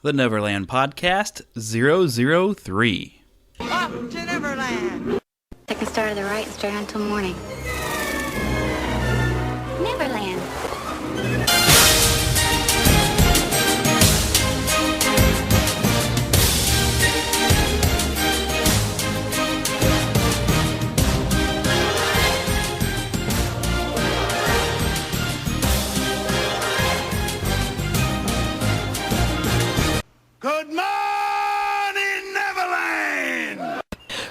The Neverland Podcast 003. Up to Neverland! I can start at the right and stay until morning. Neverland. Good morning, Neverland!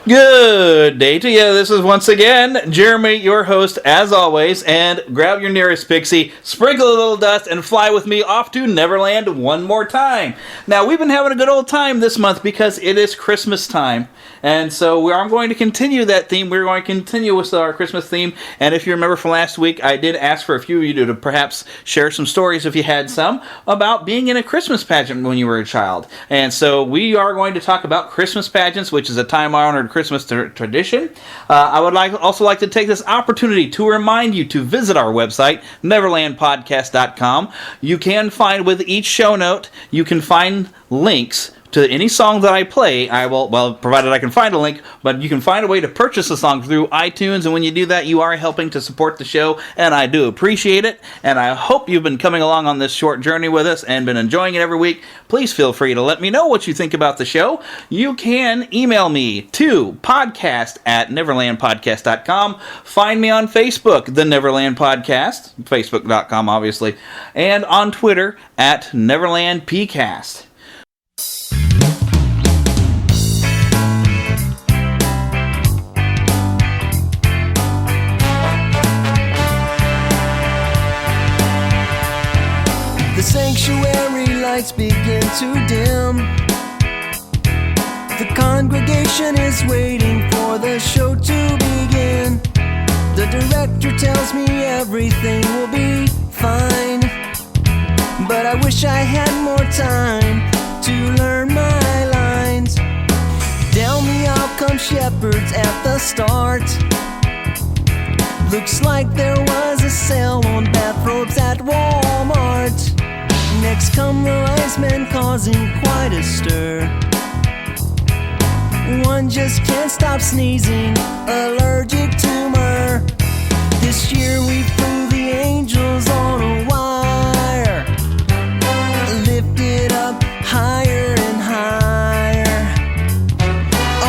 Good day to you. This is once again Jeremy, your host, as always, and grab your nearest pixie, sprinkle a little dust, and fly with me off to Neverland one more time. Now, we've been having a good old time this month because it is Christmas time, and so we are going to continue that theme. We're going to continue with our Christmas theme, and if you remember from last week, I did ask for a few of you to perhaps share some stories, if you had some, about being in a Christmas pageant when you were a child. And so we are going to talk about Christmas pageants, which is a time-honored Christmas tradition. I would also like to take this opportunity to remind you to visit our website, neverlandpodcast.com. You can find, with each show note, you can find links to any song that I play. I will, well, provided I can find a link, but you can find a way to purchase a song through iTunes, and when you do that, you are helping to support the show, and I do appreciate it, and I hope you've been coming along on this short journey with us and been enjoying it every week. Please feel free to let me know what you think about the show. You can email me to podcast@neverlandpodcast.com. Find me on Facebook, The Neverland Podcast, facebook.com obviously, and on Twitter @NeverlandPcast. The sanctuary lights begin to dim. The congregation is waiting for the show to begin. The director tells me everything will be fine, but I wish I had more time to learn my lines. Down the aisle come shepherds at the start. Looks like there was a sale on bathrobes at Walmart. Next come the wise men causing quite a stir. One just can't stop sneezing, allergic to myrrh. This year we flew the angels on a wire, lifted up higher and higher.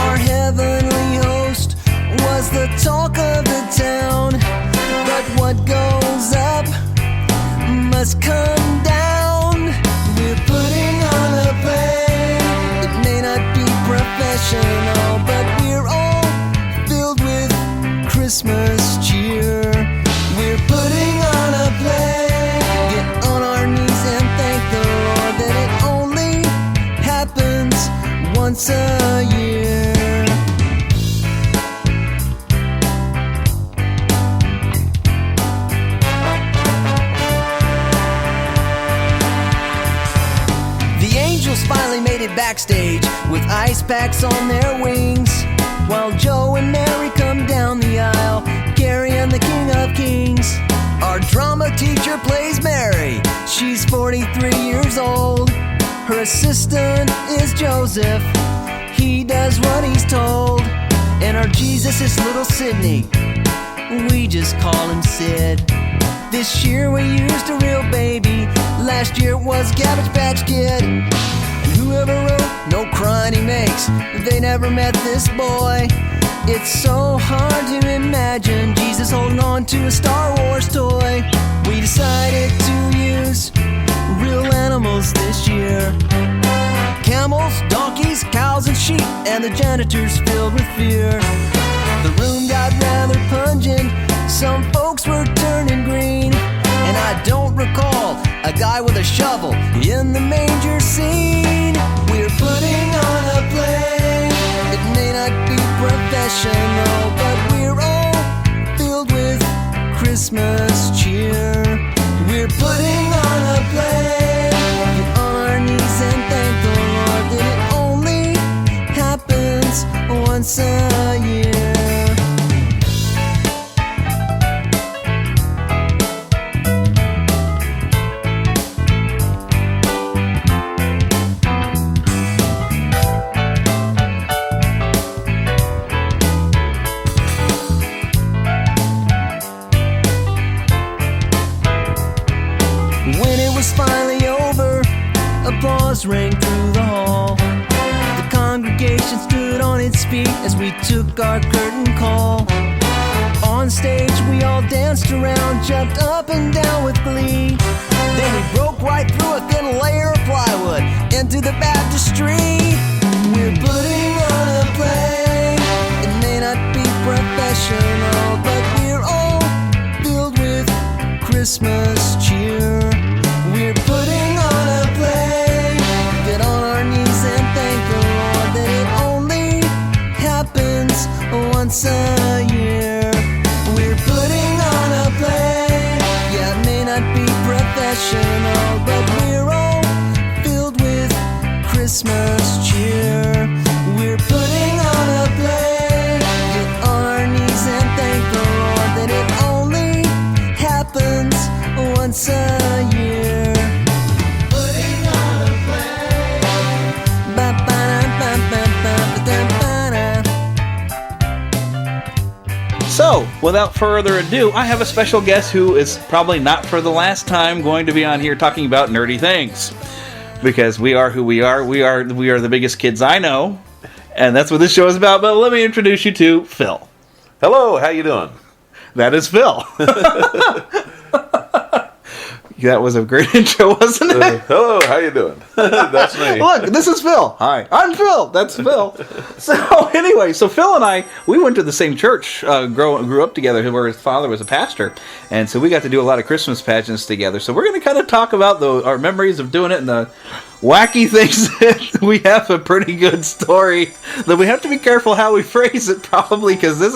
Our heavenly host was the talk of the town, but what goes up must come down. We're putting on a play. It may not be professional, but we're all filled with Christmas cheer. We're putting on a play. Get on our knees and thank the Lord that it only happens once a year. Finally made it backstage with ice packs on their wings, while Joe and Mary come down the aisle carrying the King of Kings. Our drama teacher plays Mary. She's 43 years old. Her assistant is Joseph. He does what he's told. And our Jesus is little Sydney. We just call him Sid. This year we used a real baby. Last year it was Cabbage Patch Kid. Whoever wrote No Crying He Makes, they never met this boy. It's so hard to imagine Jesus holding on to a Star Wars toy. We decided to use real animals this year. Camels, donkeys, cows, and sheep, and the janitors filled with fear. The room got rather pungent, some folks were turning green, and I don't recall a guy with a shovel in the manger scene. We're putting on a play. It may not be professional, but we're all filled with Christmas cheer. We're putting on a play. Get on our knees and thank the Lord that it only happens once a year. When it was finally over, applause rang through the hall. The congregation stood on its feet as we took our curtain call. On stage we all danced around, jumped up and down with glee. Then we broke right through a thin layer of plywood into the baptistry. We're putting on a play. It may not be professional, but we're all filled with Christmas cheer. We're putting on a play. Get on our knees and thank the Lord that it only happens once a year. We're putting on a play. Yeah, it may not be professional, but we're all filled with Christmas cheer. We're putting on a play. Get on our knees and thank the Lord that it only happens once a year. Putting on a play. So, without further ado, I have a special guest who is probably not for the last time going to be on here talking about nerdy things. Because we are who we are. We are the biggest kids I know. And that's what this show is about. But let me introduce you to Phil. Hello, how you doing? That is Phil. That was a great intro, wasn't it? Hello, how you doing? That's me. Look, this is Phil. Hi, I'm Phil. That's Phil. So anyway, so Phil and I, we went to the same church, grew up together, where his father was a pastor, and so we got to do a lot of Christmas pageants together. So we're going to kind of talk about our memories of doing it and the wacky things that we have a pretty good story. That we have to be careful how we phrase it, probably, because this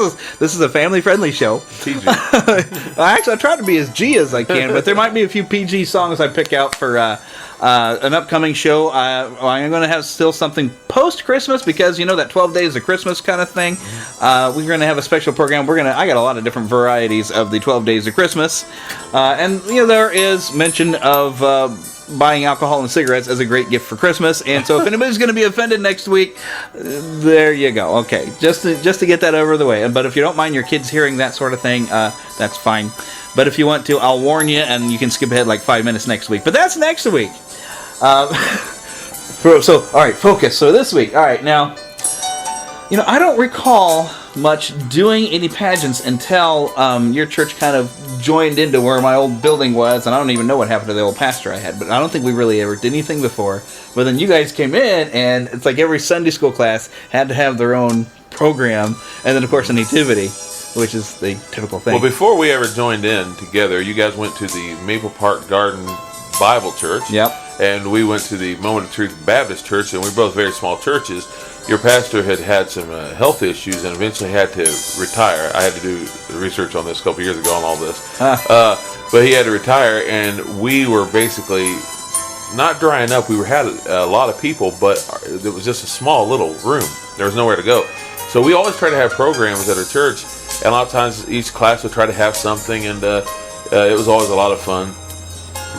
is a family-friendly show. PG. Actually, I try to be as G as I can, but there might be a few PG songs I pick out for an upcoming show. I'm going to have still something post-Christmas because, you know, that 12 days of Christmas kind of thing. We're going to have a special program. I got a lot of different varieties of the 12 days of Christmas. And, you know, there is mention of buying alcohol and cigarettes as a great gift for Christmas. And so if anybody's going to be offended next week, there you go. Okay, just to get that over the way. But if you don't mind your kids hearing that sort of thing, that's fine. But if you want to, I'll warn you, and you can skip ahead like 5 minutes next week. But that's next week. All right, focus. So this week, all right, now, you know, I don't recall much doing any pageants until your church kind of joined into where my old building was, and I don't even know what happened to the old pastor I had, but I don't think we really ever did anything before. But then you guys came in, and it's like every Sunday school class had to have their own program, and then, of course, a nativity, which is the typical thing. Well, before we ever joined in together, you guys went to the Maple Park Garden Bible Church. Yep. And we went to the Moment of Truth Baptist Church, and we're both very small churches. Your pastor had some health issues and eventually had to retire. I had to do the research on this a couple years ago on all this. But he had to retire, and we were basically not drying up. We had a lot of people, but it was just a small little room. There was nowhere to go. So we always try to have programs at our church, and a lot of times each class would try to have something, and it was always a lot of fun.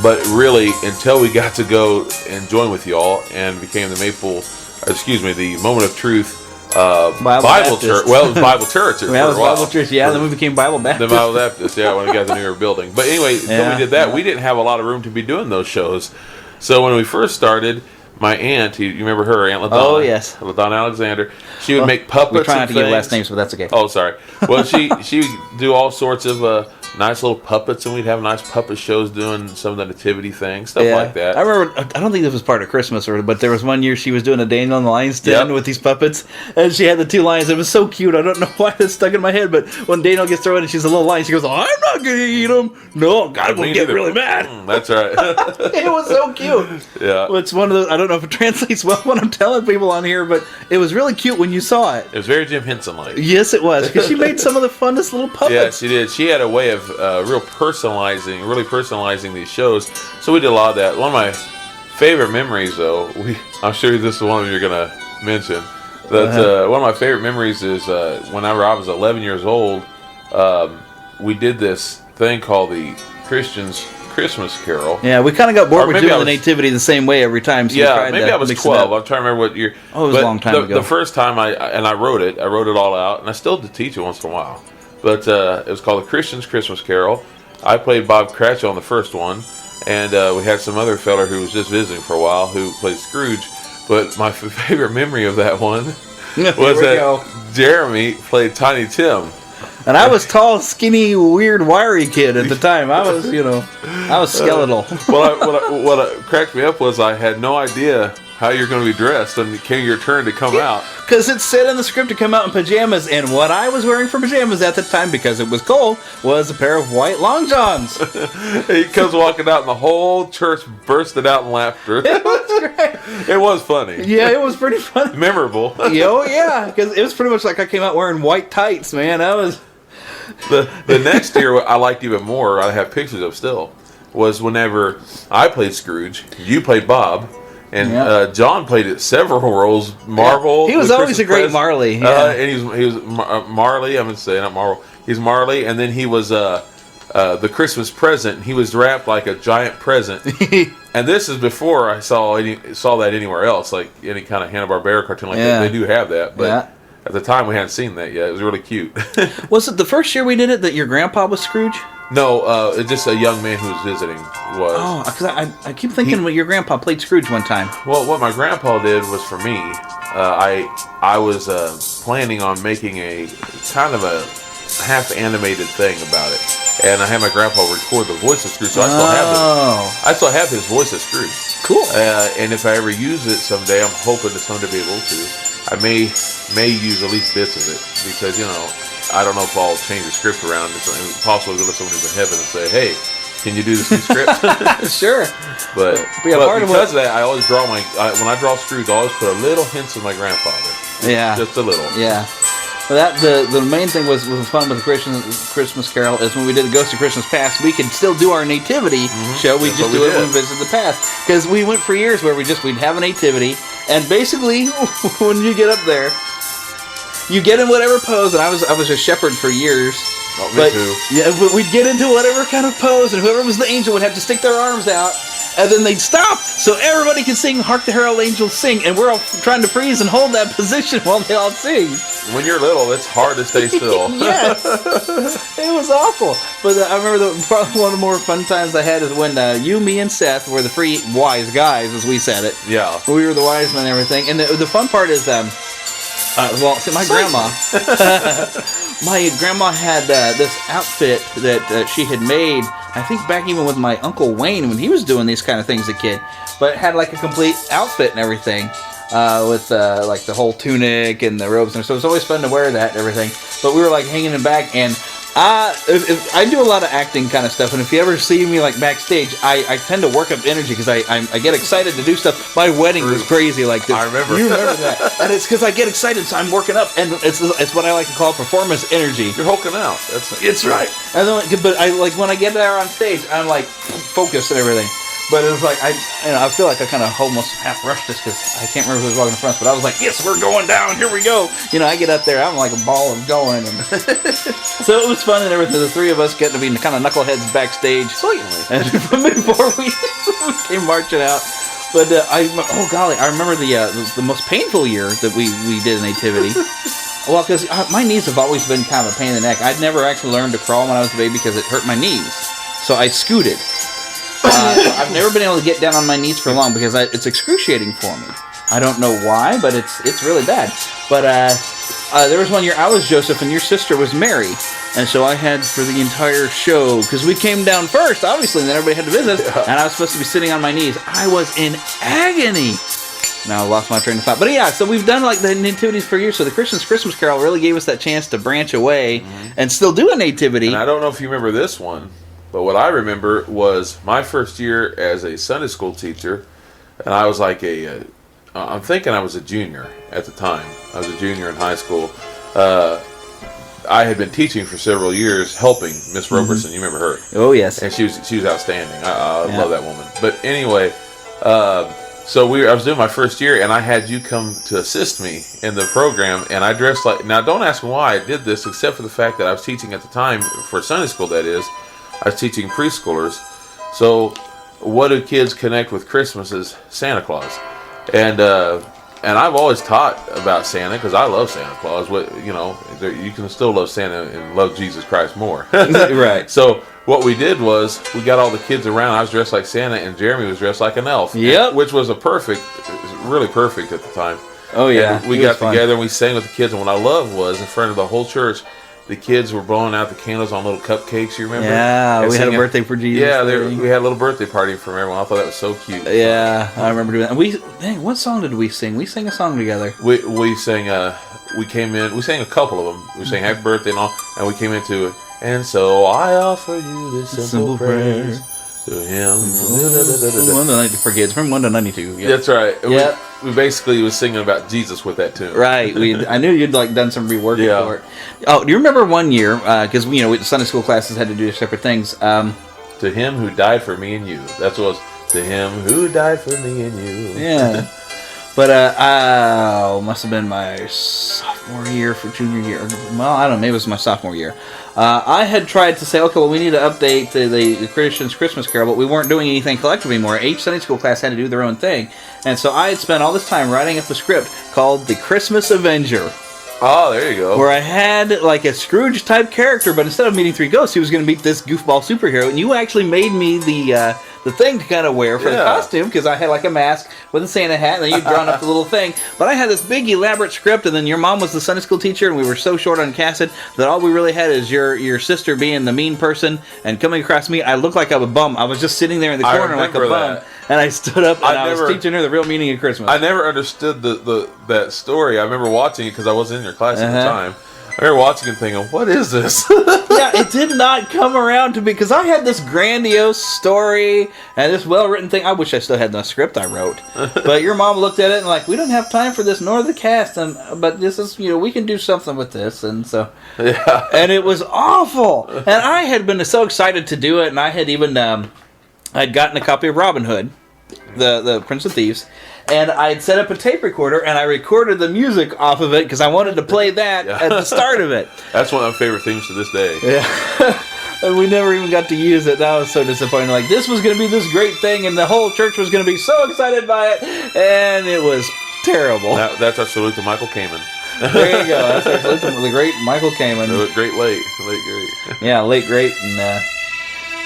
But really, until we got to go and join with y'all and became the Moment of Truth Bible Church. Well, it was Bible Church. That was Bible Church, yeah. Then we became Bible Baptist. The Bible Baptist, yeah, when we got the newer building. But anyway, until we did that, we didn't have a lot of room to be doing those shows. So when we first started, my aunt, you remember her, Aunt LaDonna? Oh, yes. LaDonna Alexander. She would make puppets. We try not and to give things. last names, but that's okay. Oh, sorry. Well, she would do all sorts of nice little puppets, and we'd have nice puppet shows doing some of the nativity things, stuff like that. I remember, I don't think this was part of Christmas, but there was one year she was doing a Daniel and the Lion's Den with these puppets, and she had the two lions. It was so cute. I don't know why it's stuck in my head, but when Daniel gets thrown and she's a little lion, she goes, "I'm not going to eat them." No, God will get really mad. That's right. It was so cute. Yeah. Well, it's one of those, I don't know if it translates well when I'm telling people on here, but it was really cute when you saw it. It was very Jim Henson-like. Yes, it was, because she made some of the funnest little puppets. Yeah, she did. She had a way of really personalizing these shows. So we did a lot of that. One of my favorite memories, though, I'm sure this is one of you're going to mention. That one of my favorite memories is whenever I was 11 years old, we did this thing called the Christians Christmas Carol. Yeah, we kind of got bored with doing the nativity the same way every time. So yeah, maybe I was 12. I'm trying to remember what year. Oh, it was a long time ago. The first time I wrote it all out, and I still did teach it once in a while. But it was called the Christians Christmas Carol. I played Bob Cratchit on the first one. and we had some other fella who was just visiting for a while who played Scrooge. But my favorite memory of that one was that Jeremy played Tiny Tim. And I was tall, skinny, weird, wiry kid at the time. I was, I was skeletal. What cracked me up was I had no idea how you're going to be dressed when it came your turn to come out. Because it said in the script to come out in pajamas, and what I was wearing for pajamas at the time, because it was cold, was a pair of white long johns. He comes walking out, and the whole church bursted out in laughter. It was great. It was funny. Yeah, it was pretty funny. Memorable. Oh, yeah, because it was pretty much like I came out wearing white tights, man. That was... The next year, what I liked even more, I have pictures of still, was whenever I played Scrooge, you played Bob, and John played several roles. Marvel. Yeah. He was always a great Marley. Yeah. And he was Marley. I'm going to say not Marvel. He's Marley, and then he was the Christmas present. He was wrapped like a giant present. And this is before I saw that anywhere else, like any kind of Hanna-Barbera cartoon like that. They do have that, but at the time we hadn't seen that yet. It was really cute. Was it the first year we did it that your grandpa was Scrooge? No, it's just a young man who was visiting was. Oh, because I keep thinking your grandpa played Scrooge one time. Well, what my grandpa did was for me. I was planning on making a kind of a half animated thing about it, and I had my grandpa record the voice of Scrooge, so I still have his voice of Scrooge. Cool. And if I ever use it someday, I'm hoping to someday be able to. I may use at least bits of it because I don't know if I'll change the script around. It's possible to go to someone who's in heaven and say, "Hey, can you do this new script?" Sure. But because of that, I always draw when I draw Scrooge, I always put a little hints of my grandfather. Yeah. Just a little. Yeah. Well, the main thing was fun with the Christmas Carol is when we did the Ghost of Christmas Past, we could still do our nativity show. We just do it when we visit the past, because we went for years where we'd have a nativity, and basically when you get up there, you get in whatever pose, and I was a shepherd for years. Oh, me too. Yeah, but we'd get into whatever kind of pose, and whoever was the angel would have to stick their arms out, and then they'd stop, so everybody can sing "Hark the Herald Angels Sing," and we're all trying to freeze and hold that position while they all sing. When you're little, it's hard to stay still. Yes, it was awful. But I remember probably one of the more fun times I had is when you, me, and Seth were the three wise guys, as we said it. Yeah. We were the wise men and everything. And the fun part is, my grandma had this outfit that she had made, I think back even with my Uncle Wayne when he was doing these kind of things as a kid. But it had like a complete outfit and everything. With like the whole tunic and the robes, and so it's always fun to wear that and everything. But we were like hanging in back, and I do a lot of acting kind of stuff. And if you ever see me like backstage, I tend to work up energy because I get excited to do stuff. My wedding was crazy like this. I remember. You remember that? And it's because I get excited, so I'm working up, and it's what I like to call performance energy. You're hulking out. It's right. And then, but I like when I get there on stage, I'm like focused and everything. But it was like, I feel like I kind of almost half rushed this because I can't remember who was walking in front, but I was like, yes, we're going down, here we go. I get up there, I'm like a ball of going. And so it was fun and everything. The three of us getting to be kind of knuckleheads backstage. And before we came marching out. But I remember the most painful year that we did a nativity. Well, because my knees have always been kind of a pain in the neck. I'd never actually learned to crawl when I was a baby because it hurt my knees. So I scooted. I've never been able to get down on my knees for long because it's excruciating for me. I don't know why, but it's really bad. But there was one year I was Joseph and your sister was Mary. And so I had for the entire show, because we came down first, obviously, and then everybody had to visit, and I was supposed to be sitting on my knees. I was in agony. Now I lost my train of thought. But yeah, so we've done like the nativities for years. So the Christmas Carol really gave us that chance to branch away and still do a nativity. And I don't know if you remember this one. But what I remember was my first year as a Sunday school teacher, and I was like I'm thinking I was a junior at the time. I was a junior in high school. I had been teaching for several years, helping Miss Roberson. You remember her? Oh, yes. And she was outstanding. I love that woman. But anyway, so I was doing my first year, and I had you come to assist me in the program, and I dressed like... Now, don't ask me why I did this, except for the fact that I was teaching at the time, for Sunday school, that is. I was teaching preschoolers. So what do kids connect with Christmas is Santa Claus. And I've always taught about Santa because I love Santa Claus. You can still love Santa and love Jesus Christ more. Right. So what we did was we got all the kids around. I was dressed like Santa, and Jeremy was dressed like an elf. Yep. Which was really perfect at the time. Oh, yeah. And we got together and we sang with the kids. And what I loved was, in front of the whole church, the kids were blowing out the candles on little cupcakes, you remember? Yeah, and we had a birthday for Jesus. Yeah, we had a little birthday party for everyone. I thought that was so cute. Yeah, I remember doing that. And what song did we sing? We sang a song together. We sang, we sang a couple of them. We sang Happy Birthday and all, and we came into it. And so I offer you this simple prayer to him. For kids, from 1 to 92. Yep. That's right. Yeah. We basically was singing about Jesus with that tune. Right. I knew you'd done some reworking for it. Oh, do you remember one year? Because Sunday school classes had to do separate things. To him who died for me and you. That's what it was. To him who died for me and you. Yeah. But must have been my sophomore year for junior year. Well, I don't know. Maybe it was my sophomore year. I had tried to say, okay, well, we need to update the Christian's Christmas Carol, but we weren't doing anything collective anymore. Each Sunday school class had to do their own thing. And so I had spent all this time writing up a script called The Christmas Avenger. Oh, there you go. Where I had like a Scrooge-type character, but instead of meeting three ghosts, he was going to meet this goofball superhero. And you actually made me the thing to kind of wear for the costume, because I had like a mask with a Santa hat, and then you'd drawn up the little thing. But I had this big elaborate script, and then your mom was the Sunday school teacher, and we were so short on casted that all we really had is your sister being the mean person and coming across me. I looked like a bum. I was just sitting there in the corner like a bum. And I stood up and I was teaching her the real meaning of Christmas. I never understood that story. I remember watching it because I wasn't in your class at the time. I remember watching it thinking, what is this? Yeah, it did not come around to me because I had this grandiose story and this well-written thing. I wish I still had the script I wrote. But your mom looked at it and like, we don't have time for this nor the cast. But this is, we can do something with this. And so, and it was awful. And I had been so excited to do it. And I had even, I'd gotten a copy of Robin Hood, the Prince of Thieves, and I'd set up a tape recorder and I recorded the music off of it because I wanted to play that at the start of it. That's one of my favorite themes to this day. Yeah. And we never even got to use it. That was so disappointing. Like, this was going to be this great thing and the whole church was going to be so excited by it, and it was terrible. That's our salute to Michael Kamen. There you go. That's our salute to the great Michael Kamen. Great, great. Yeah, late, great, and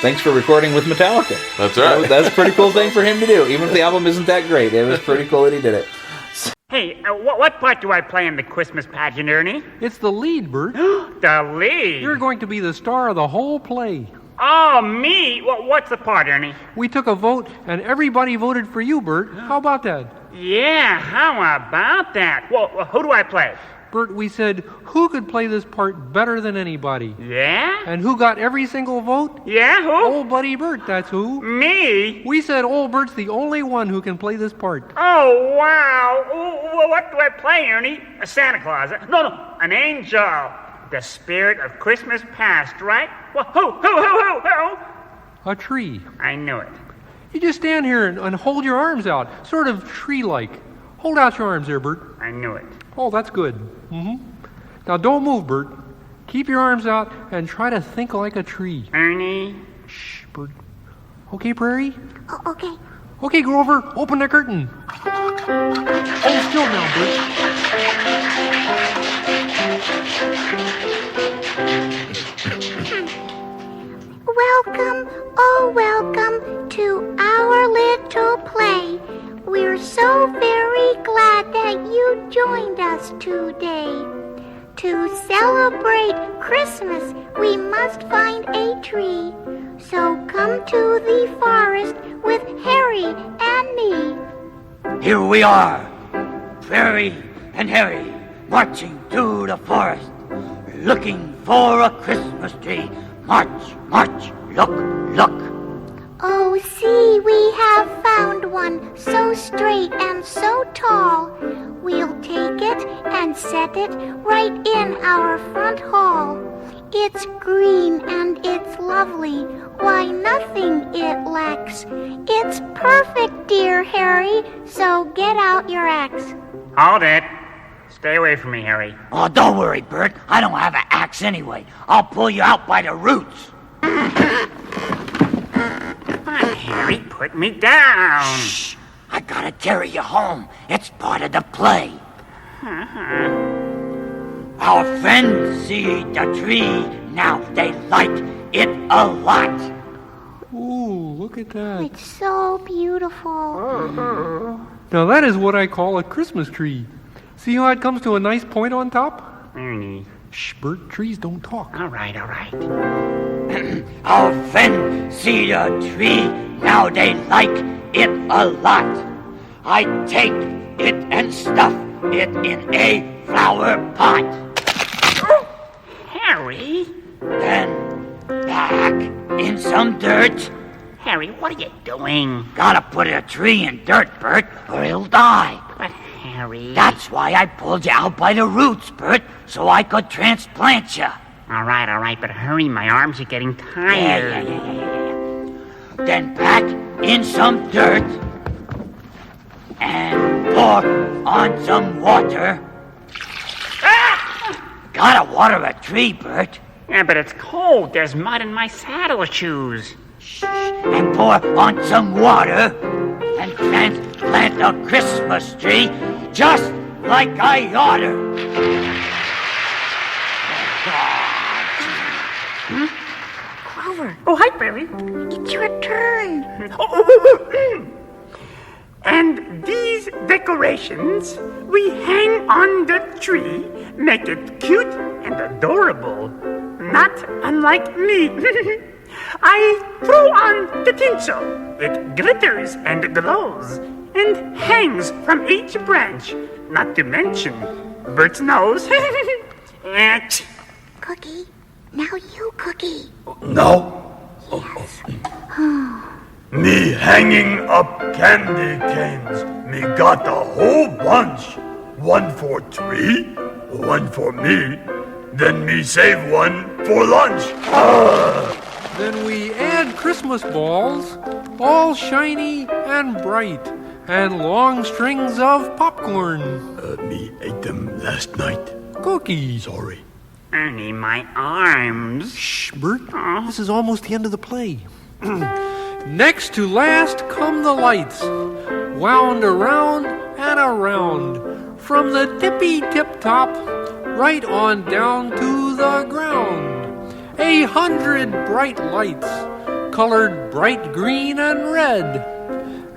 thanks for recording with Metallica. That's right. That's a pretty cool thing for him to do. Even if the album isn't that great, it was pretty cool that he did it. Hey, what part do I play in the Christmas pageant, Ernie? It's the lead, Bert. The lead? You're going to be the star of the whole play. Oh, me? What's the part, Ernie? We took a vote, and everybody voted for you, Bert. How about that? Yeah, how about that? Well, who do I play? Bert, we said, who could play this part better than anybody? Yeah? And who got every single vote? Yeah, who? Old Buddy Bert, that's who. Me? We said old Bert's the only one who can play this part. Oh, wow. Ooh, what do I play, Ernie? A Santa Claus. No, an angel. The spirit of Christmas past, right? Well, who? A tree. I knew it. You just stand here and hold your arms out, sort of tree-like. Hold out your arms there, Bert. I knew it. Oh, that's good. Now don't move, Bert. Keep your arms out and try to think like a tree. Ernie. Shh, Bert. Okay, Prairie? Oh, okay. Okay, Grover, open the curtain. Hold still now, Welcome, oh welcome to our little play. We're so very glad that you joined us today. To celebrate Christmas, we must find a tree. So come to the forest with Harry and me. Here we are, Fairy and Harry, marching through the forest, looking for a Christmas tree. March, march, look, look. Oh, see, we have found one so straight and so tall. We'll take it and set it right in our front hall. It's green and it's lovely, why nothing it lacks. It's perfect, dear Harry, so get out your axe. Hold it. Stay away from me, Harry. Oh, don't worry, Bert. I don't have an axe anyway. I'll pull you out by the roots. Harry, put me down. Shh! I gotta carry you home. It's part of the play. Our friends see the tree. Now they light it a lot. Ooh, look at that. It's so beautiful. Now that is what I call a Christmas tree. See how it comes to a nice point on top? Ernie. Shh, Bert, trees don't talk. All right, all right. Our friend see the tree, now they like it a lot. I take it and stuff it in a flower pot. Harry? Then back in some dirt. Harry, what are you doing? Gotta put a tree in dirt, Bert, or it'll die. But Harry... That's why I pulled you out by the roots, Bert, so I could transplant you. All right, but hurry, my arms are getting tired. Yeah. Then pack in some dirt and pour on some water. Gotta water a tree, Bert. Yeah, but it's cold. There's mud in my saddle shoes. Shh. And pour on some water and transplant a Christmas tree just like I oughter. Grover, Oh, hi, Barry. it's your turn. And these decorations we hang on the tree, make it cute and adorable. Not unlike me. I throw on the tinsel. It glitters and glows and hangs from each branch. Not to mention Bert's nose. Ach. Cookie, now you, Cookie. No. Me hanging up candy canes. Me got a whole bunch. One for tree, one for me. Then me save one for lunch. Then we add Christmas balls, all shiny and bright, and long strings of popcorn. Me ate them last night. Cookies. Sorry. Ernie, my arms. Shh, Bert. This is almost the end of the play. Next to last come the lights, wound around and around, from the tippy-tip top, right on down to the ground. 100 bright lights, colored bright green and red.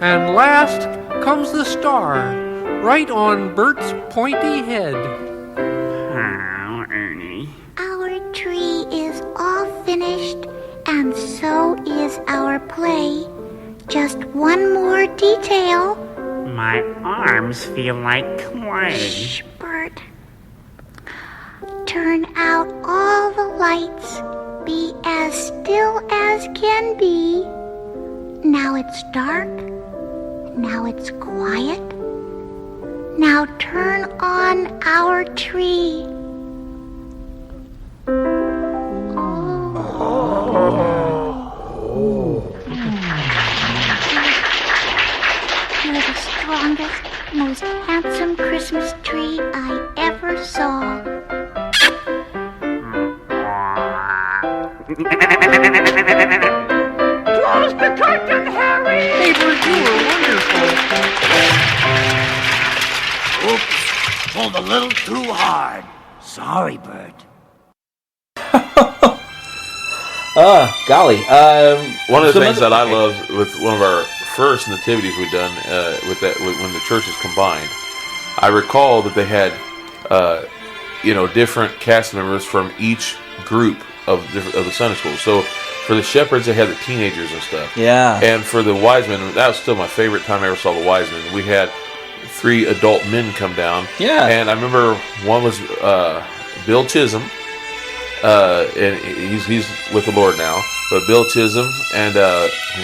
And last comes the star, right on Bert's pointy head. Oh, Ernie. Our tree is all finished, and so is our play. Just one more detail. My arms feel like clay. Shh, Bert. Turn out all the lights. Be as still as can be. Now it's dark. Now it's quiet. Now turn on our tree. You're the strongest, most handsome Christmas tree I ever saw. Close the curtain, Harry! Hey, Bert, you were wonderful. Oops, pulled a little too hard. Sorry, Bert. Golly. One of the some things other- that I love with one of our first nativities we've done when the churches combined, I recall that they had different cast members from each group of the Sunday school. So for the shepherds, they had the teenagers and stuff. Yeah. And for the wise men, that was still my favorite time I ever saw the wise men. We had 3 adult men come down. Yeah. And I remember one was Bill Chisholm. And he's with the Lord now. But Bill Chisholm, and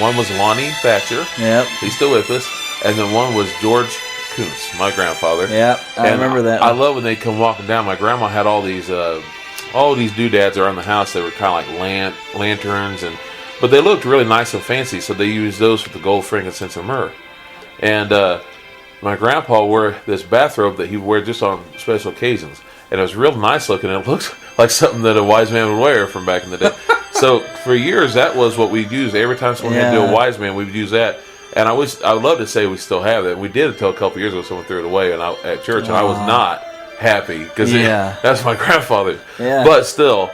one was Lonnie Thatcher. Yep. He's still with us. And then one was George Kuntz, my grandfather. Yep, I remember that. I love when they come walking down. My grandma had all these doodads around the house. They were kind of like lanterns, but they looked really nice and fancy. So they used those with the gold, frankincense, and myrrh. And my grandpa wore this bathrobe that he would wear just on special occasions. And it was real nice looking. It looked like something that a wise man would wear from back in the day. So for years, that was what we'd use. Every time someone had to do a wise man, we would use that. And I would love to say we still have it. We did until a couple years ago. Someone threw it away at church, and I was not happy because that's my grandfather. Yeah. But still,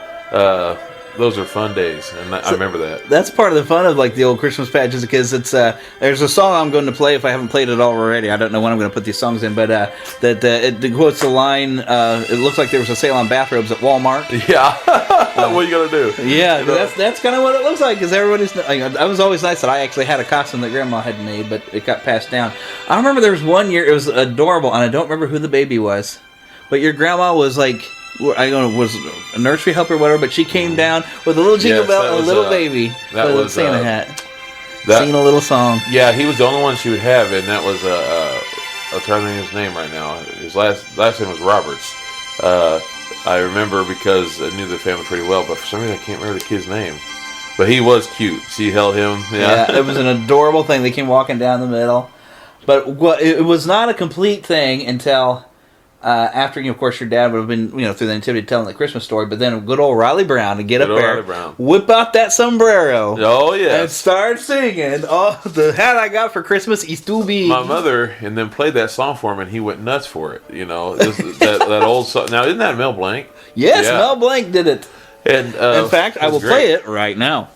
those are fun days, and I remember that. That's part of the fun of like the old Christmas pageants, because it's there's a song I'm going to play if I haven't played it already. I don't know when I'm going to put these songs in, but it quotes the line. It looks like there was a sale on bathrobes at Walmart. Yeah, what are you gonna do? Yeah, that's kind of what it looks like, because everybody's. I was always nice that I actually had a costume that Grandma had made, but it got passed down. I remember there was one year it was adorable, and I don't remember who the baby was, but your grandma was like. I don't know, was a nursery helper or whatever, but she came down with a little jingle bell and a little baby with a Santa hat, singing a little song. Yeah, he was the only one she would have, and that was I'm trying to think of his name right now. His last name was Roberts. I remember because I knew the family pretty well, but for some reason I can't remember the kid's name. But he was cute. She held him. Yeah, it was an adorable thing. They came walking down the middle, but it was not a complete thing until. After, of course, your dad would have been, through the nativity telling the Christmas story, but then good old Riley Brown to get up there, whip out that sombrero, and start singing, the hat I got for Christmas is too big. My mother, and then played that song for him, and he went nuts for it, that old song. Now, isn't that Mel Blanc? Yes, yeah. Mel Blanc did it. And in fact, I will play it right now.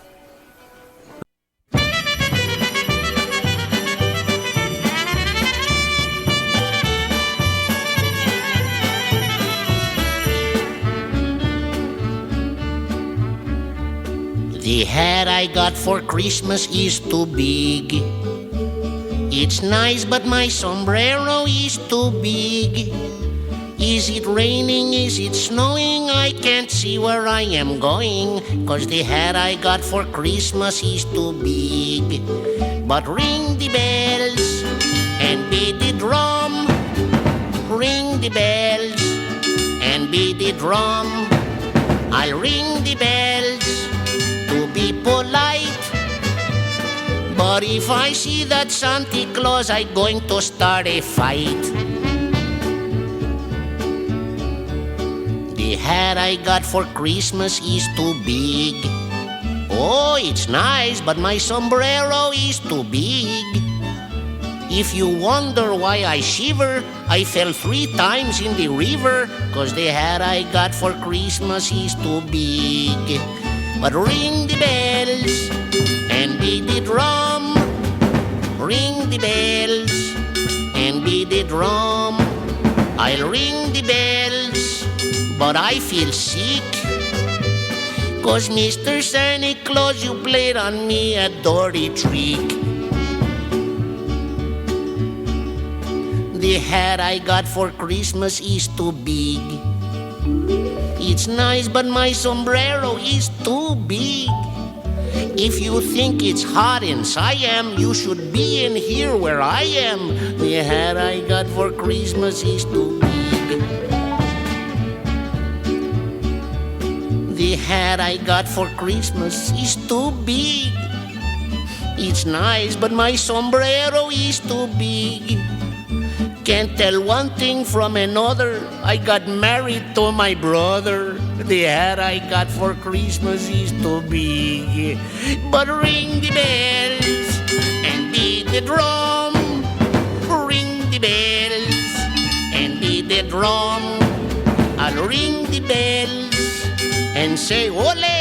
The hat I got for Christmas is too big. It's nice, but my sombrero is too big. Is it raining? Is it snowing? I can't see where I am going, 'cause the hat I got for Christmas is too big. But ring the bells and beat the drum. Ring the bells and beat the drum. I'll ring the bells to be polite, but if I see that Santa Claus, I'm going to start a fight. The hat I got for Christmas is too big. Oh, it's nice, but my sombrero is too big. If you wonder why I shiver, I fell 3 times in the river, 'cause the hat I got for Christmas is too big. But ring the bells and beat the drum. Ring the bells and beat the drum. I'll ring the bells, but I feel sick, 'cause Mr. Santa Claus, you played on me a dirty trick. The hat I got for Christmas is too big. It's nice, but my sombrero is too big. If you think it's hot in Siam, you should be in here where I am. The hat I got for Christmas is too big. The hat I got for Christmas is too big. It's nice, but my sombrero is too big. Can't tell one thing from another. I got married to my brother. The hat I got for Christmas is too big. But ring the bells and beat the drum. Ring the bells and beat the drum. I'll ring the bells and say ole.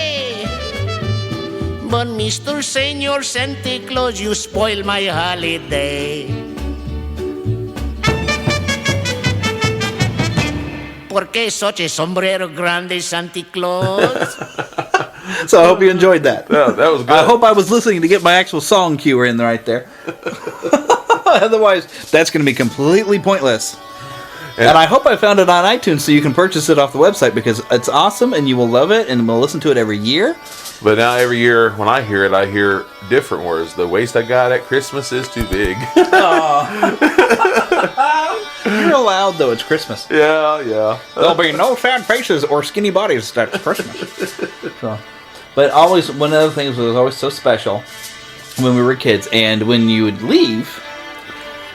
But Mr. Senor Santa Claus, you spoil my holiday. ¿Por qué such a sombrero grande, Santa Claus? So I hope you enjoyed that. Yeah, that was good. I hope I was listening to get my actual song cue in right there. Otherwise, that's going to be completely pointless. And I hope I found it on iTunes so you can purchase it off the website, because it's awesome and you will love it and we'll listen to it every year. But now every year when I hear different words. The waist I got at Christmas is too big. You're allowed, though. It's Christmas. Yeah. There'll be no fat faces or skinny bodies at Christmas. But always, one of the things that was always so special when we were kids, and when you would leave,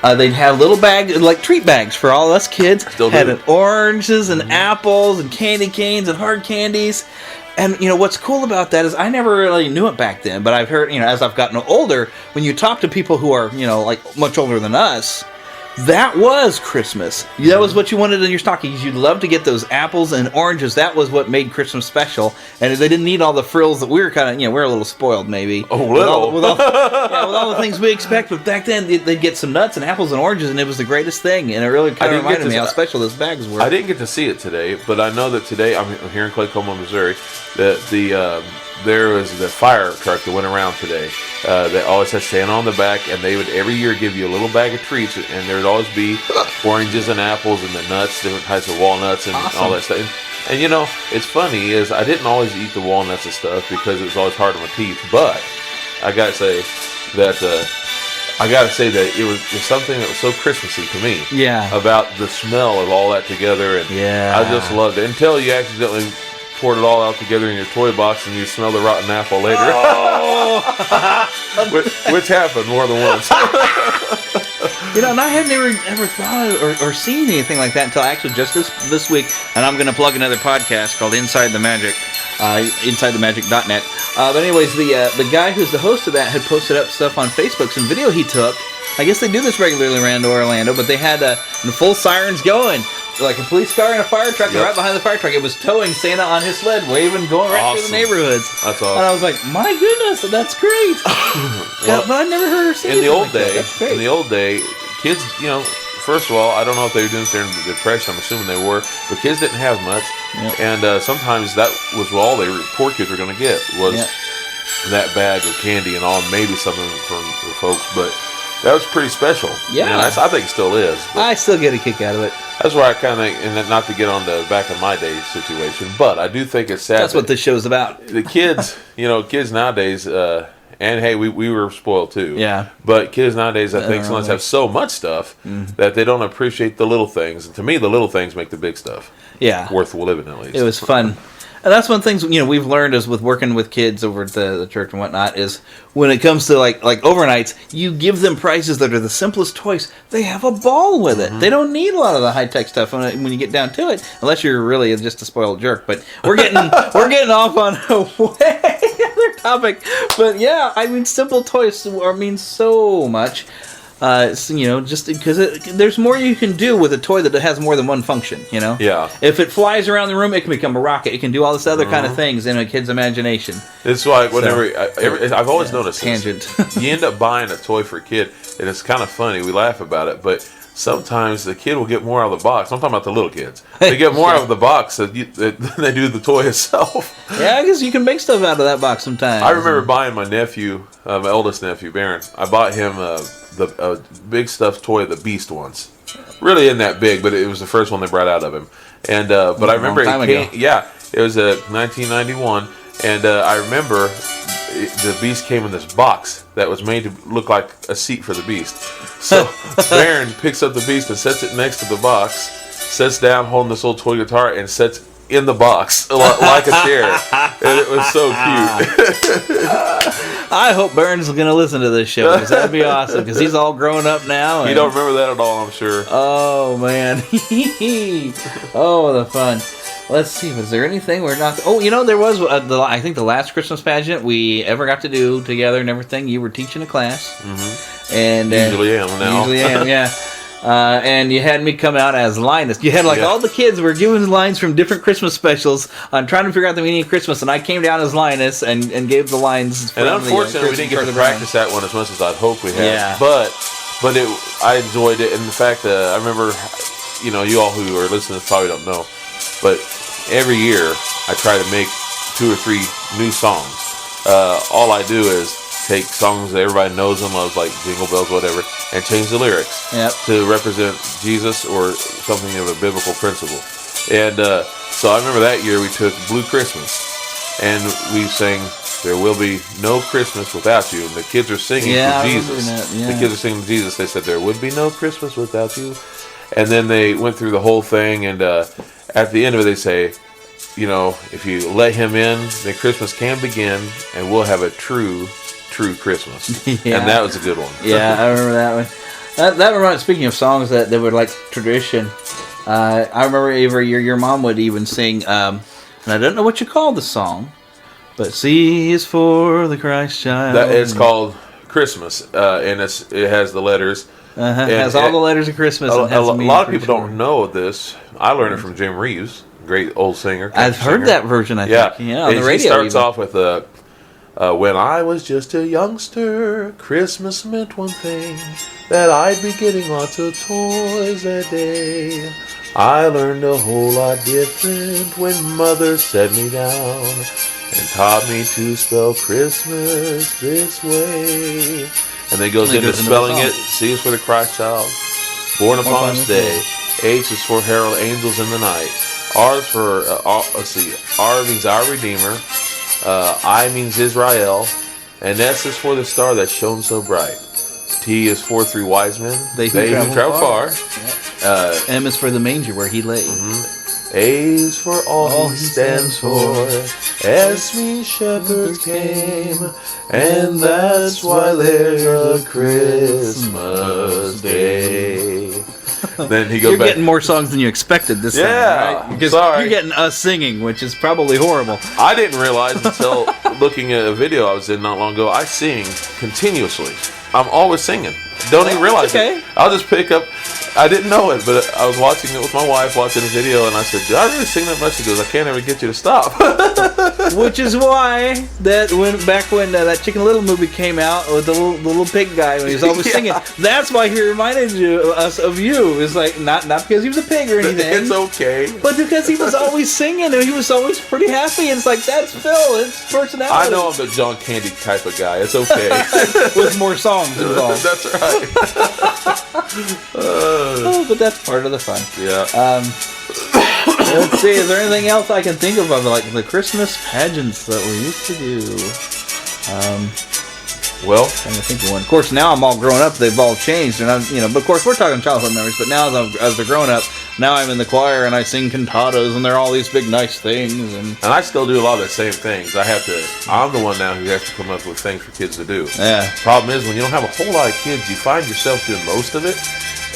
they'd have little bags, like treat bags for all us kids. Still had do. Oranges and apples and candy canes and hard candies. And, what's cool about that is I never really knew it back then, but I've heard, as I've gotten older, when you talk to people who are, like much older than us, That was Christmas. That was what you wanted in your stockings. You'd love to get those apples and oranges. That was what made Christmas special. And they didn't need all the frills that we were kind of, we're a little spoiled maybe. Oh, little. With all the things we expect. But back then, they'd get some nuts and apples and oranges, and it was the greatest thing. And it really kind of reminded me how special those bags were. I didn't get to see it today, but I know that today, I'm here in Claycoma, Missouri, that there was the fire truck that went around today. They always had Santa on the back, and they would every year give you a little bag of treats, and there would always be oranges and apples and the nuts, different types of walnuts and all that stuff. And it's funny is I didn't always eat the walnuts and stuff because it was always hard on my teeth, but I gotta say that it was something that was so Christmassy to me. Yeah. About the smell of all that together, and yeah, I just loved it until you accidentally poured it all out together in your toy box and you smell the rotten apple later. Oh! which happened more than once. And I had never thought or seen anything like that until actually just this week. And I'm going to plug another podcast called Inside the Magic, InsideTheMagic.net. But anyways, the guy who's the host of that had posted up stuff on Facebook, some video he took. I guess they do this regularly around Orlando, but they had full sirens going. Like a police car and a fire truck, and right behind the fire truck, it was towing Santa on his sled, waving, going right through the neighborhoods. That's awesome. And I was like, my goodness, that's great. But I never heard her say in the old day, kids, first of all, I don't know if they were doing this during the Depression. I'm assuming they were, but kids didn't have much, and sometimes that was all poor kids were going to get was that bag of candy and all, maybe something from the folks, but that was pretty special. Yeah, and I think it still is. I still get a kick out of it. That's where I kind of, and not to get on the back of my day situation, but I do think it's sad. That's what this show's about. The kids, kids nowadays, and hey, we were spoiled too. Yeah. But kids nowadays, I think, sometimes have so much stuff that they don't appreciate the little things. And to me, the little things make the big stuff. Yeah. Worth living, at least. It was fun. And that's one of the things we've learned is with working with kids over at the church and whatnot is when it comes to like overnights, you give them prizes that are the simplest toys. They have a ball with it. They don't need a lot of the high tech stuff when you get down to it, unless you're really just a spoiled jerk. But we're getting off on a way other topic. But yeah, simple toys mean so much. Just because there's more you can do with a toy that has more than one function, Yeah. If it flies around the room, it can become a rocket. It can do all this other kind of things in a kid's imagination. It's like I've always noticed tangent. You end up buying a toy for a kid, and it's kind of funny. We laugh about it, but sometimes the kid will get more out of the box. I'm talking about the little kids. They get more out of the box than they do the toy itself. Yeah, I guess you can make stuff out of that box sometimes. I remember buying my nephew, my oldest nephew, Barron. I bought him the big stuffed toy of the Beast once. Really isn't that big, but it was the first one they brought out of him. And but I remember it was 1991, and I remember the Beast came in this box that was made to look like a seat for the Beast. So Barron picks up the Beast and sets it next to the box, sits down holding this old toy guitar, and sets in the box like a chair. And it was so cute. I hope Barron's going to listen to this show because that'd be awesome because he's all grown up now. You don't remember that at all, I'm sure. Oh, man. Oh, the fun. Let's see. Was there anything we're not... Oh, there was, I think, the last Christmas pageant we ever got to do together and everything. You were teaching a class. Mm-hmm. And usually am now. Usually am, yeah. And you had me come out as Linus. You had all the kids were giving lines from different Christmas specials on trying to figure out the meaning of Christmas, and I came down as Linus and gave the lines. And unfortunately, we didn't get to practice that one as much as I'd hoped we had. Yeah. But I enjoyed it, and in fact, I remember, you all who are listening probably don't know, but every year I try to make 2 or 3 new songs. All I do is take songs that everybody knows and loves, like Jingle Bells, whatever, and change the lyrics to represent Jesus or something of a biblical principle. And so I remember that year we took Blue Christmas, and we sang "There Will Be No Christmas Without You," and the kids are singing to Jesus. The kids are singing to Jesus. They said, "There would be no Christmas without you," and then they went through the whole thing, and at the end of it, they say, if you let him in, then Christmas can begin, and we'll have a true Christmas. And that was a good one. Yeah, I remember that one. That reminds. Speaking of songs that were like tradition, I remember every year your mom would even sing, and I don't know what you call the song, but "C is for the Christ child." It's called Christmas, and it has the letters. It has all the letters of Christmas. A and has lot of people don't know this. I learned it from Jim Reeves, great old singer. I've heard that version, I think. Yeah, on the radio. He starts off with when I was just a youngster, Christmas meant one thing, that I'd be getting lots of toys that day. I learned a whole lot different when Mother set me down and taught me to spell Christmas this way. And then he goes into spelling it. C is for the Christ child, born upon this day. H is for herald angels in the night. R is for, R means our Redeemer. I means Israel. And S is for the star that shone so bright. T is for 3 wise men. They who travel far. M is for the manger where he lay. A is for all he stands for. S means shepherds came. And that's why there's a Christmas day. Then he goes You're getting more songs than you expected this time, right? Because you're getting us singing, which is probably horrible. I didn't realize until looking at a video I was in not long ago, I sing continuously. I'm always singing. Don't even realize it. I'll just pick up. I didn't know it, but I was watching it with my wife, watching a video, and I said, "Do I really sing that much?" She goes, "I can't ever get you to stop." Which is why that back when that Chicken Little movie came out with the little pig guy when he was always singing, that's why he reminded us of you. It's like not because he was a pig or anything. It's okay, but because he was always singing and he was always pretty happy. And it's like that's Phil, it's personality. I know I'm the John Candy type of guy. It's okay with more songs involved. That's right. But that's part of the fun. Yeah. Let's see. Is there anything else I can think of like the Christmas pageants that we used to do? Well, I'm trying to think of one. Of course, now I'm all grown up. They've all changed, and but of course we're talking childhood memories. But now as a grown up, now I'm in the choir and I sing cantatas, and they're all these big nice things. And I still do a lot of the same things. I'm the one now who has to come up with things for kids to do. Yeah. Problem is when you don't have a whole lot of kids, you find yourself doing most of it.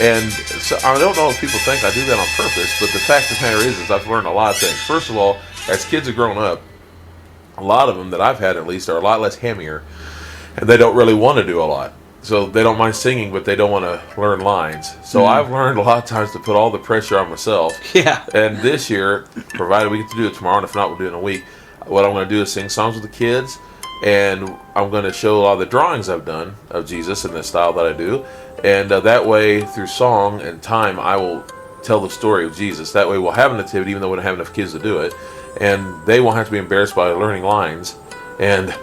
And so I don't know if people think I do that on purpose, but the fact of the matter is I've learned a lot of things. First of all, as kids have grown up, a lot of them that I've had at least are a lot less hammier, and they don't really want to do a lot. So they don't mind singing, but they don't want to learn lines. So I've learned a lot of times to put all the pressure on myself. Yeah. And this year, provided we get to do it tomorrow, and if not, we'll do it in a week, what I'm going to do is sing songs with the kids, and I'm going to show a lot of the drawings I've done of Jesus in the style that I do. And that way, through song and time, I will tell the story of Jesus. That way we'll have a nativity, even though we don't have enough kids to do it. And they won't have to be embarrassed by learning lines. And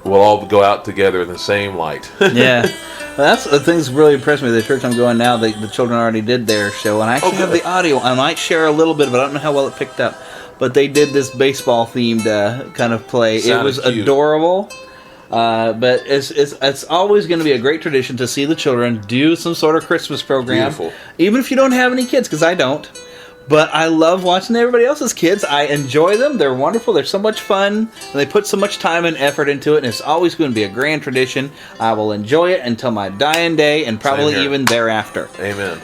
we'll all go out together in the same light. Yeah. Well, that's the thing's really impressed me. The church I'm going now, the children already did their show. And I actually have the audio. I might share a little bit, but I don't know how well it picked up. But they did this baseball-themed kind of play. It was cute. Adorable. But it's always going to be a great tradition to see the children do some sort of Christmas program. Beautiful. Even if you don't have any kids, because I don't. But I love watching everybody else's kids. I enjoy them. They're wonderful. They're so much fun. And they put so much time and effort into it. And it's always going to be a grand tradition. I will enjoy it until my dying day and probably even thereafter. Amen.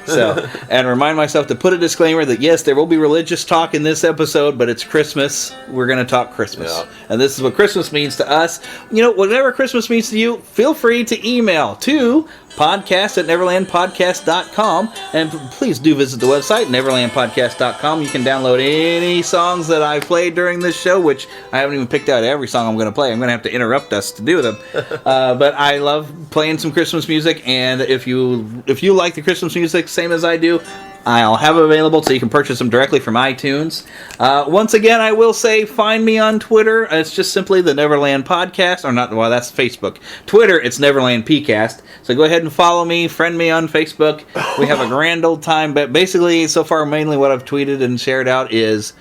And remind myself to put a disclaimer that, yes, there will be religious talk in this episode, but it's Christmas. We're going to talk Christmas. Yeah. And this is what Christmas means to us. Whatever Christmas means to you, feel free to email to podcast@neverlandpodcast.com, and please do visit the website neverlandpodcast.com. You can download any songs that I played during this show, which I haven't even picked out every song I'm going to play. I'm going to have to interrupt us to do them. But I love playing some Christmas music, and if you like the Christmas music same as I do, I'll have it available so you can purchase them directly from iTunes. Once again, I will say, find me on Twitter. It's just simply the Neverland Podcast. Or not, well, that's Facebook. Twitter, it's Neverland PCast. So go ahead and follow me, friend me on Facebook. We have a grand old time. But basically, so far, mainly what I've tweeted and shared out is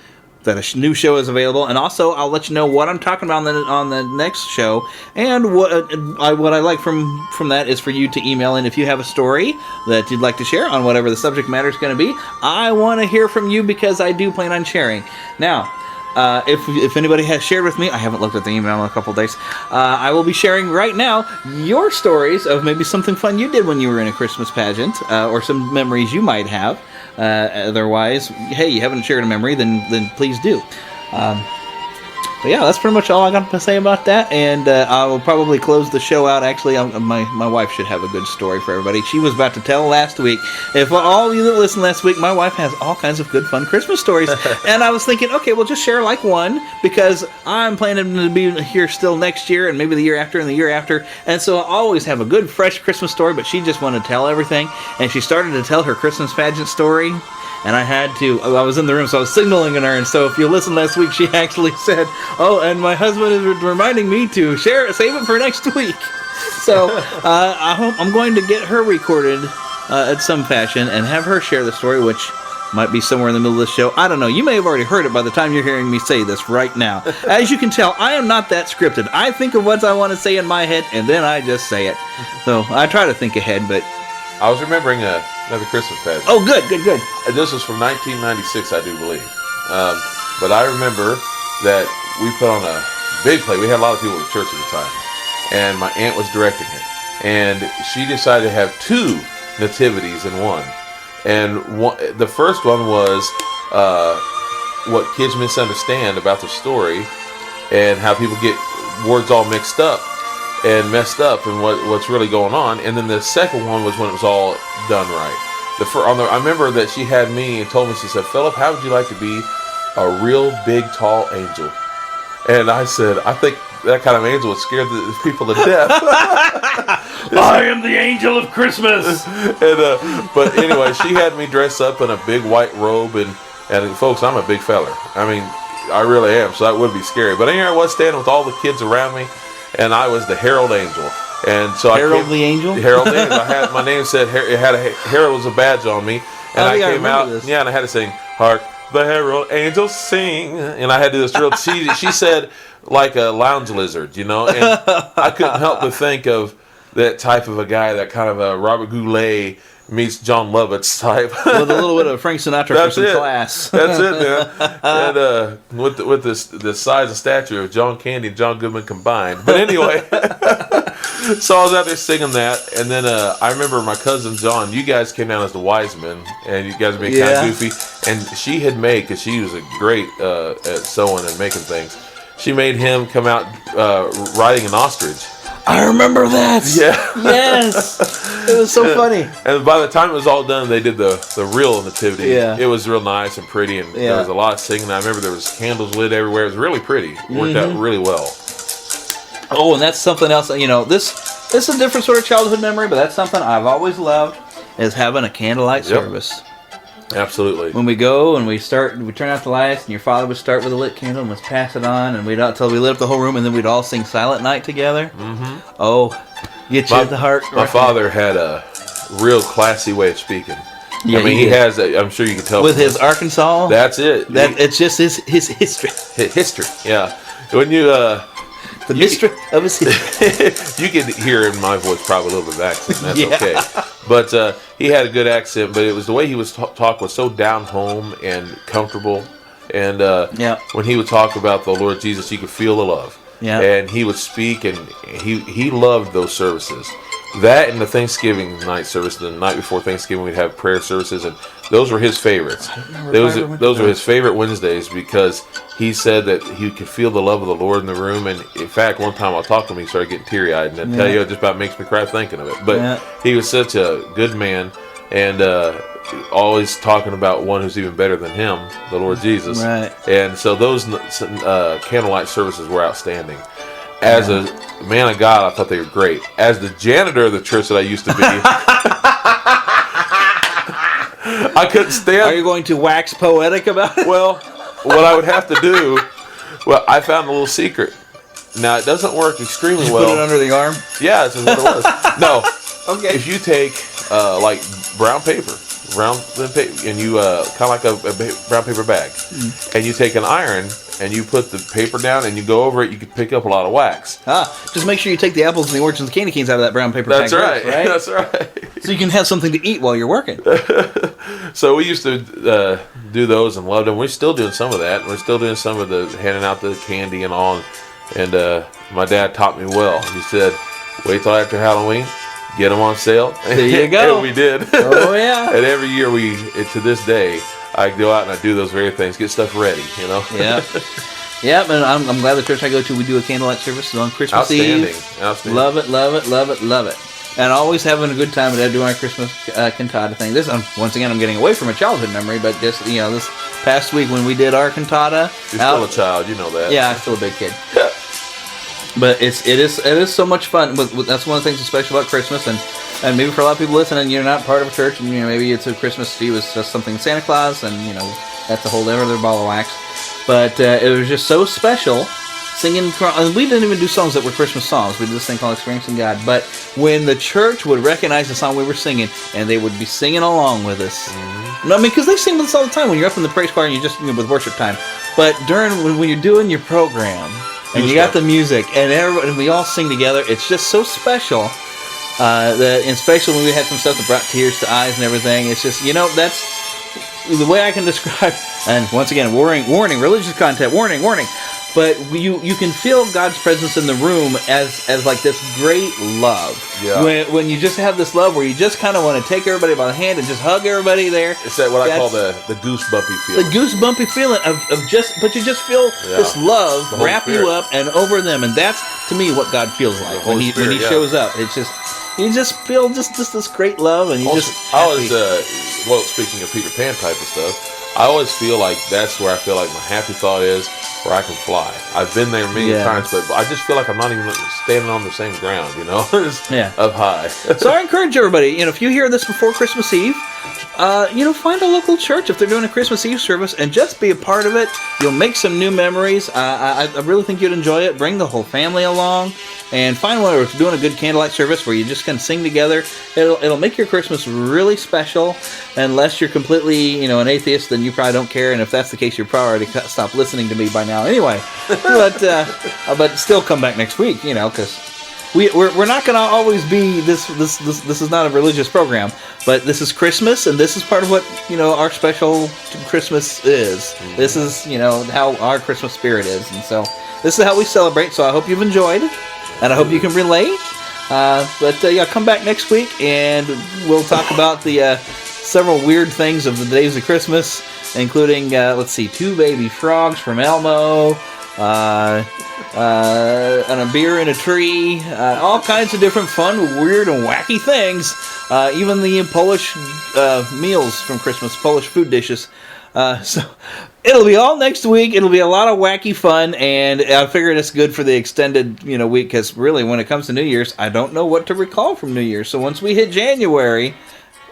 that a new show is available, and also I'll let you know what I'm talking about on the next show. And what I like from that is for you to email in if you have a story that you'd like to share on whatever the subject matter is going to be. I want to hear from you because I do plan on sharing. Now, if anybody has shared with me, I haven't looked at the email in a couple days, I will be sharing right now your stories of maybe something fun you did when you were in a Christmas pageant, or some memories you might have. Otherwise, hey, you haven't shared a memory, then please do. But yeah, that's pretty much all I got to say about that, and I will probably close the show out. Actually, my wife should have a good story for everybody. She was about to tell last week. If all of you that listened last week, my wife has all kinds of good, fun Christmas stories, and I was thinking, okay, we'll just share like one, because I'm planning to be here still next year, and maybe the year after, and the year after, and so I always have a good, fresh Christmas story, but she just wanted to tell everything, and she started to tell her Christmas pageant story. And I was in the room, so I was signaling at her, and so if you listened last week, she actually said, oh, and my husband is reminding me to save it for next week. So I'm going to get her recorded at some fashion and have her share the story, which might be somewhere in the middle of the show. I don't know. You may have already heard it by the time you're hearing me say this right now. As you can tell, I am not that scripted. I think of what I want to say in my head, and then I just say it. So I try to think ahead, but... I was remembering another Christmas pageant. Oh, good. And this was from 1996, I do believe. But I remember that we put on a big play. We had a lot of people at church at the time. And my aunt was directing it. And she decided to have 2 nativities in one. And the first one was what kids misunderstand about the story and how people get words all mixed up and messed up and what's really going on. And then the second one was when it was all done right. I remember that she had me and told me, she said, Philip, how would you like to be a real big, tall angel? And I said, I think that kind of angel would scare the people to death. I am the angel of Christmas. But anyway, she had me dress up in a big white robe. And folks, I'm a big feller. I mean, I really am. So that would be scary. But here I was standing with all the kids around me. And I was the Herald Angel, and so Herald the Angel. Herald the Angel. I had my name said. It had a Herald was a badge on me, and I came out. This. Yeah, and I had to sing "Hark the Herald Angels Sing," and I had to do this real cheesy. She said like a lounge lizard, and I couldn't help but think of that type of a guy, that kind of a Robert Goulet meets John Lovitz type, with a little bit of Frank Sinatra for some class. That's it, man. And with this size and stature of John Candy and John Goodman combined. But anyway, so I was out there singing that, and then I remember my cousin John. You guys came down as the wise men, and you guys were being kind of goofy. And she had made, because she was a great at sewing and making things. She made him come out riding an ostrich. I remember that. Yeah. Yes. It was so funny. And by the time it was all done, they did the real nativity. Yeah. It was real nice and pretty, and there was a lot of singing. I remember there was candles lit everywhere. It was really pretty. It worked out really well. Oh, and that's something else. This is a different sort of childhood memory, but that's something I've always loved, is having a candlelight service. Absolutely. When we go and we turn out the lights, and your father would start with a lit candle and let's pass it on, and we'd until we lit up the whole room, and then we'd all sing Silent Night together. Mm-hmm. Oh, get you at the heart. My father had a real classy way of speaking. Yeah, I mean, he has. I'm sure you can tell with his Arkansas. That's it. It's just his history. History. Yeah. When you the mystery of his history. You can hear in my voice probably a little bit of accent. That's okay. But he had a good accent. But it was the way he was talk was so down home and comfortable. And when he would talk about the Lord Jesus, you could feel the love. Yeah. And he would speak, and he loved those services. That and the Thanksgiving night service, the night before Thanksgiving, we'd have prayer services, and those were his favorites. Those were his favorite Wednesdays, because he said that he could feel the love of the Lord in the room. And in fact, one time I talked to him, he started getting teary-eyed, and I tell you, it just about makes me cry thinking of it. But he was such a good man, and always talking about one who's even better than him, the Lord Jesus. Right. And so those candlelight services were outstanding. As a man of God, I thought they were great. As the janitor of the church that I used to be, I couldn't stand. Are you going to wax poetic about it? Well, what I would have to do, I found a little secret. Now, it doesn't work extremely well. Put it under the arm? Yeah, that's what it was. No. Okay. If you take, like, brown paper, and you, kind of like a brown paper bag, and you take an iron, and you put the paper down, and you go over it, you can pick up a lot of wax. Just make sure you take the apples and the oranges and the candy canes out of that brown paper bag. That's right. That's right. So you can have something to eat while you're working. So we used to do those and loved them. We're still doing some of that. We're still doing some of the handing out the candy and all. And my dad taught me well. He said, wait till after Halloween. Get them on sale. There you go. And we did. Oh, yeah. And every year to this day, I go out and I do those very things. Get stuff ready, Yeah. Yep, and I'm glad the church I go to, we do a candlelight service on Christmas Eve. Outstanding. Love it, love it, love it, love it. And always having a good time doing our Christmas cantata thing. Once again, I'm getting away from a childhood memory, but just, this past week when we did our cantata. You're still a child, you know that. Yeah, I'm still a big kid. But it is so much fun. But that's one of the things that's special about Christmas, and maybe for a lot of people listening, you're not part of a church, and maybe it's a Christmas to you is just something Santa Claus, and that's a whole other ball of wax. But it was just so special singing. And we didn't even do songs that were Christmas songs. We did this thing called Experiencing God. But when the church would recognize the song we were singing, and they would be singing along with us. Mm-hmm. I mean, because they sing with us all the time when you're up in the praise choir and you just with worship time. But when you're doing your program. And you got the music, and we all sing together. It's just so special. And especially when we had some stuff that brought tears to eyes and everything. It's just, that's the way I can describe. And once again, warning, religious content, warning. But you can feel God's presence in the room as like this great love. Yeah. When you just have this love where you just kind of want to take everybody by the hand and just hug everybody there. It's that what I call the goosebumpy feeling. The goosebumpy feeling but you just feel this love wrap you up and over them, and that's to me what God feels like when he shows up. It's just you just feel just this great love, and I always speaking of Peter Pan type of stuff. I always feel like that's where I feel like my happy thought is, where I can fly. I've been there many times, but I just feel like I'm not even standing on the same ground, up high. So I encourage everybody, if you hear this before Christmas Eve, find a local church if they're doing a Christmas Eve service and just be a part of it. You'll make some new memories. I really think you'd enjoy it. Bring the whole family along. And find one if you're doing a good candlelight service where you just can sing together. It'll make your Christmas really special. Unless you're completely, an atheist, then you probably don't care. And if that's the case, you're probably already stopped listening to me by now anyway. But still come back next week, because we're not going to always be this is not a religious program, but this is Christmas, and this is part of what our special Christmas is. Mm-hmm. This is how our Christmas spirit is, and so this is how we celebrate. So I hope you've enjoyed, and I hope you can relate. Come back next week, and we'll talk about the several weird things of the days of Christmas, including 2 baby frogs from Elmo. And a beer in a tree, all kinds of different fun, weird, and wacky things. Even the Polish meals from Christmas, Polish food dishes. So it'll be all next week. It'll be a lot of wacky fun, and I figured it's good for the extended week, because really when it comes to New Year's, I don't know what to recall from New Year's. So once we hit January,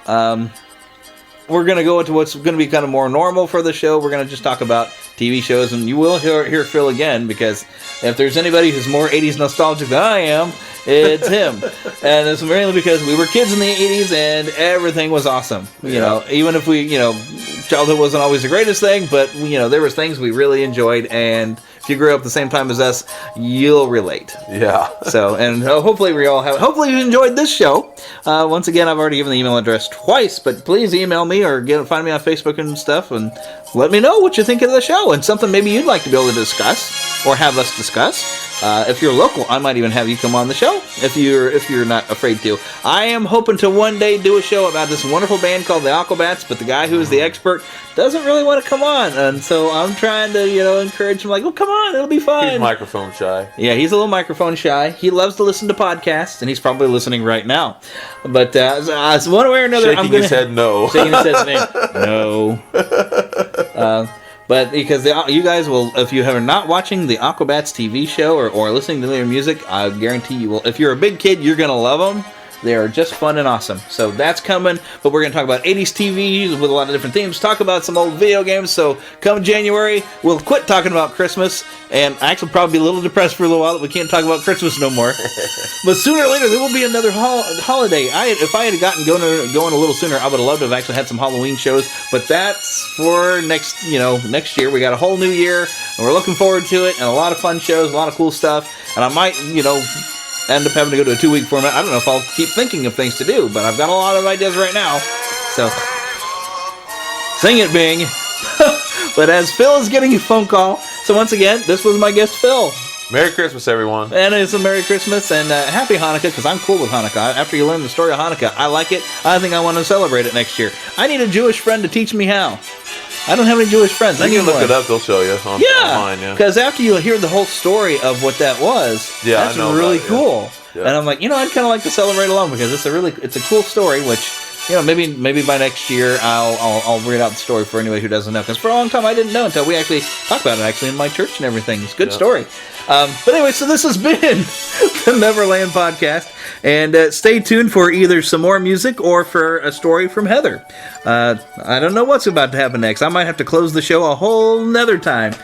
we're going to go into what's going to be kind of more normal for the show. We're going to just talk about TV shows, and you will hear Phil again, because if there's anybody who's more 80s nostalgic than I am, it's him. And it's mainly because we were kids in the 80s, and everything was awesome. Even if we, childhood wasn't always the greatest thing, but, there was things we really enjoyed, and if you grew up the same time as us, you'll relate. Yeah. So, and hopefully hopefully you enjoyed this show. Once again, I've already given the email address twice, but please email me or find me on Facebook and stuff, and let me know what you think of the show, and something maybe you'd like to be able to discuss or have us discuss. If you're local, I might even have you come on the show if you're not afraid to. I am hoping to one day do a show about this wonderful band called the Aquabats, but the guy who is the expert doesn't really want to come on, and so I'm trying to encourage him, like, oh, come on, it'll be fun. He's microphone shy. Yeah, he's a little microphone shy. He loves to listen to podcasts, and he's probably listening right now. But one way or another, shaking his head no. Shaking his head no. But because you guys will, if you are not watching the Aquabats TV show or listening to their music, I guarantee you will. If you're a big kid, you're going to love them. They are just fun and awesome. So that's coming. But we're going to talk about 80s TV with a lot of different themes. Talk about some old video games. So come January, we'll quit talking about Christmas. And I actually probably be a little depressed for a little while that we can't talk about Christmas no more. But sooner or later, there will be another holiday. If I had gotten going a little sooner, I would have loved to have actually had some Halloween shows. But that's for next year. We got a whole new year, and we're looking forward to it. And a lot of fun shows, a lot of cool stuff. And I might, end up having to go to a 2-week format. I don't know if I'll keep thinking of things to do, but I've got a lot of ideas right now. So, sing it, Bing. But as Phil is getting a phone call, so once again, this was my guest, Phil. Merry Christmas, everyone. And it's a Merry Christmas and Happy Hanukkah, because I'm cool with Hanukkah. After you learn the story of Hanukkah, I like it. I think I want to celebrate it next year. I need a Jewish friend to teach me how. I don't have any Jewish friends. You can look it up. They'll show you online. Yeah. Because after you hear the whole story of what that was, that's really cool. Yeah. And I'm like, I'd kind of like to celebrate along because it's a cool story. Which maybe by next year I'll read out the story for anybody who doesn't know. Because for a long time I didn't know until we actually talked about it in my church and everything. It's a good story. But anyway, so this has been the Neverland Podcast. And stay tuned for either some more music or for a story from Heather. I don't know what's about to happen next. I might have to close the show a whole nother time.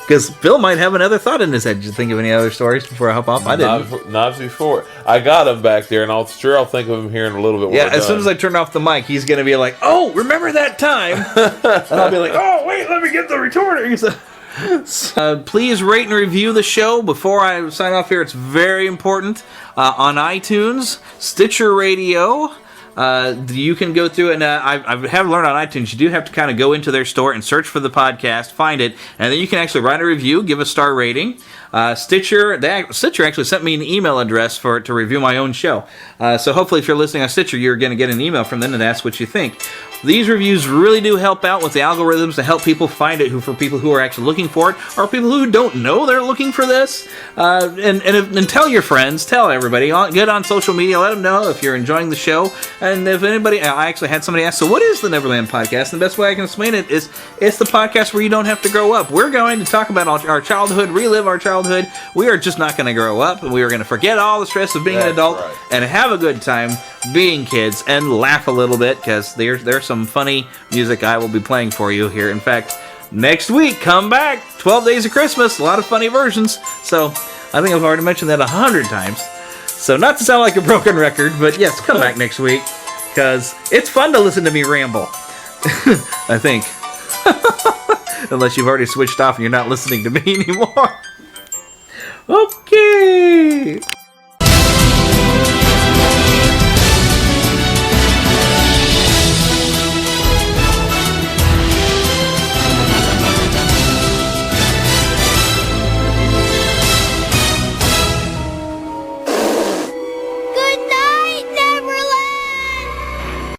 Because Bill might have another thought in his head. Did you think of any other stories before I hop off? I didn't. Not before. I got him back there, and I'll think of him here in a little bit. Yeah, as soon as I turn off the mic, he's going to be like, oh, remember that time? And I'll be like, oh, wait, let me get the recorder. Please rate and review the show before I sign off here. It's very important. On iTunes, Stitcher Radio. You can go through and I have learned on iTunes you do have to kind of go into their store and search for the podcast, find it, and then you can actually write a review, give a star rating. Stitcher actually sent me an email address to review my own show. So hopefully if you're listening on Stitcher, you're going to get an email from them and ask what you think. These reviews really do help out with the algorithms to help people find it, for people who are actually looking for it, or people who don't know they're looking for this. And tell your friends, tell everybody, get on social media, let them know if you're enjoying the show. And if anybody, I actually had somebody ask, so what is the Neverland Podcast? And the best way I can explain it is, it's the podcast where you don't have to grow up. We're going to talk about our childhood, relive our childhood. We are just not going to grow up, and we are going to forget all the stress of being an adult and have a good time being kids and laugh a little bit, because there's some funny music I will be playing for you here. In fact, next week, come back, 12 Days of Christmas, a lot of funny versions. So I think I've already mentioned that 100 times. So not to sound like a broken record, but yes, come back next week, because it's fun to listen to me ramble. I think. Unless you've already switched off and you're not listening to me anymore. Okay.